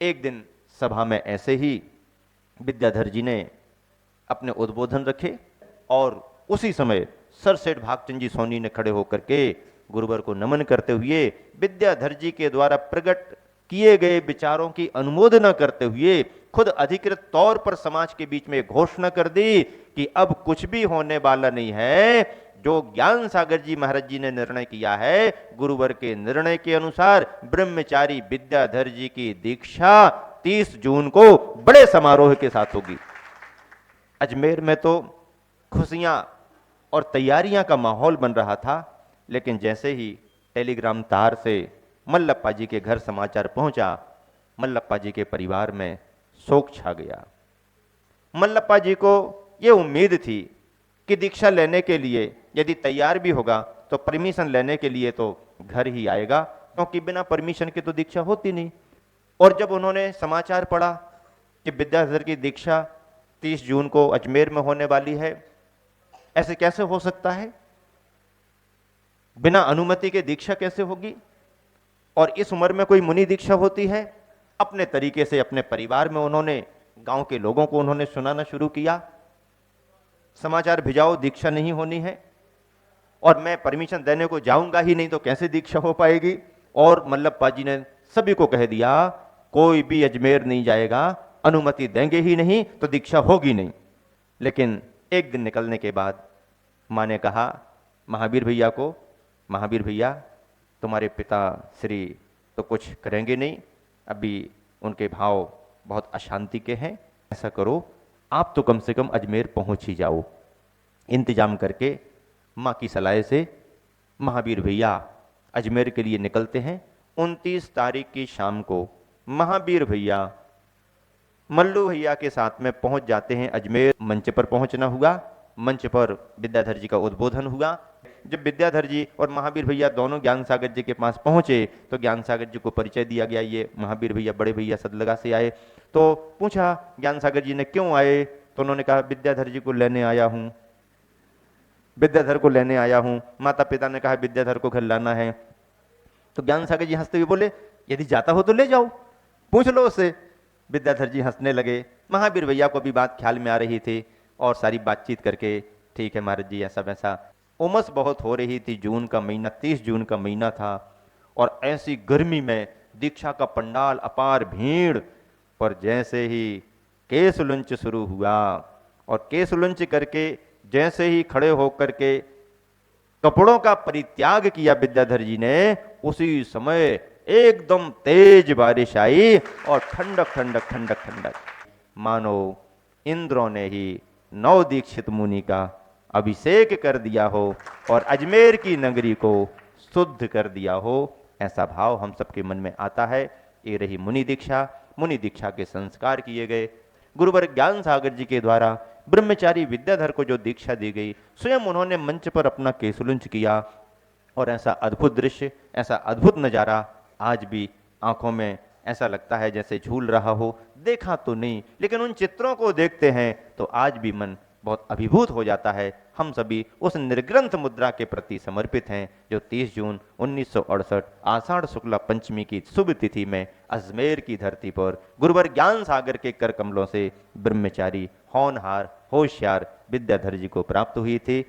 एक दिन सभा में ऐसे ही विद्याधर जी ने अपने उद्बोधन रखे और उसी समय सर सेठ भागचंद जी सोनी ने खड़े होकर के गुरुवर को नमन करते हुए विद्याधर जी के द्वारा प्रकट किए गए विचारों की अनुमोदना करते हुए खुद अधिकृत तौर पर समाज के बीच में घोषणा कर दी कि अब कुछ भी होने वाला नहीं है। जो ज्ञान सागर जी महाराज जी ने निर्णय किया है, गुरुवर के निर्णय के अनुसार ब्रह्मचारी विद्याधर जी की दीक्षा 30 जून को बड़े समारोह के साथ होगी। अजमेर में तो खुशियां और तैयारियां का माहौल बन रहा था, लेकिन जैसे ही टेलीग्राम तार से मल्लप्पा जी के घर समाचार पहुंचा, मल्लप्पा जी के परिवार में शोक छा गया। मल्लप्पा जी को यह उम्मीद थी कि दीक्षा लेने के लिए यदि तैयार भी होगा तो परमिशन लेने के लिए तो घर ही आएगा, क्योंकि बिना परमिशन के तो दीक्षा होती नहीं। और जब उन्होंने समाचार पढ़ा कि विद्याधर की दीक्षा 30 जून को अजमेर में होने वाली है, ऐसे कैसे हो सकता है, बिना अनुमति के दीक्षा कैसे होगी, और इस उम्र में कोई मुनि दीक्षा होती है। अपने तरीके से अपने परिवार में उन्होंने गांव के लोगों को उन्होंने सुनाना शुरू किया, समाचार भिजाओ दीक्षा नहीं होनी है, और मैं परमिशन देने को जाऊंगा ही नहीं तो कैसे दीक्षा हो पाएगी। और मल्लप्पा जी ने सभी को कह दिया कोई भी अजमेर नहीं जाएगा, अनुमति देंगे ही नहीं तो दीक्षा होगी नहीं। लेकिन एक दिन निकलने के बाद मां ने कहा महावीर भैया को, महावीर भैया तुम्हारे पिता श्री तो कुछ करेंगे नहीं, अभी उनके भाव बहुत अशांति के हैं, ऐसा करो आप तो कम से कम अजमेर पहुंच ही जाओ। इंतजाम करके मां की सलाह से महावीर भैया अजमेर के लिए निकलते हैं। 29 तारीख की शाम को महावीर भैया मल्लू भैया के साथ में पहुंच जाते हैं अजमेर। मंच पर पहुंचना हुआ, मंच पर विद्याधर जी का उद्बोधन हुआ। जब विद्याधर जी और महावीर भैया दोनों ज्ञान सागर जी के पास पहुंचे तो ज्ञान सागर जी को परिचय दिया गया, ये महावीर भैया बड़े भैया सदलगा से आए। तो पूछा ज्ञान सागर जी ने क्यों आए, तो उन्होंने कहा विद्याधर जी को लेने आया हूं, विद्याधर को लेने आया हूं। माता पिता ने कहा विद्याधर को घर लाना है। तो ज्ञान सागर जी हंसते हुए बोले यदि जाता हो तो ले जाओ, पूछ लो उससे। विद्याधर जी हंसने लगे, महावीर भैया को भी बात ख्याल में आ रही थी और सारी बातचीत करके ठीक है महाराज जी ऐसा वैसा। उमस बहुत हो रही थी, जून का महीना 30 जून का महीना था, और ऐसी गर्मी में दीक्षा का पंडाल, अपार भीड़। पर जैसे ही केस लुंच शुरू हुआ और केस लुंच करके जैसे ही खड़े होकर के कपड़ों का परित्याग किया विद्याधर जी ने, उसी समय एकदम तेज बारिश आई और ठंडक ठंडक ठंडक ठंडक, मानो इंद्रों ने ही नव दीक्षित मुनि का अभिषेक कर दिया हो और अजमेर की नगरी को शुद्ध कर दिया हो, ऐसा भाव हम सबके मन में आता है। ये रही मुनि दीक्षा। मुनि दीक्षा के संस्कार किए गए। गुरुवर ज्ञान सागर जी के द्वारा ब्रह्मचारी विद्याधर को जो दीक्षा दी गई, स्वयं उन्होंने मंच पर अपना केसलुंच किया, और ऐसा अद्भुत दृश्य, ऐसा अद्भुत नजारा आज भी आंखों में ऐसा लगता है जैसे झूल रहा हो। देखा तो नहीं, लेकिन उन चित्रों को देखते हैं तो आज भी मन बहुत अभिभूत हो जाता है। हम सभी उस निर्ग्रंथ मुद्रा के प्रति समर्पित हैं जो 30 जून 1968 आषाढ़ शुक्ला पंचमी की शुभ तिथि में अजमेर की धरती पर गुरुवर ज्ञान सागर के कर कमलों से ब्रह्मचारी होनहार होशियार विद्याधर जी को प्राप्त हुई थी।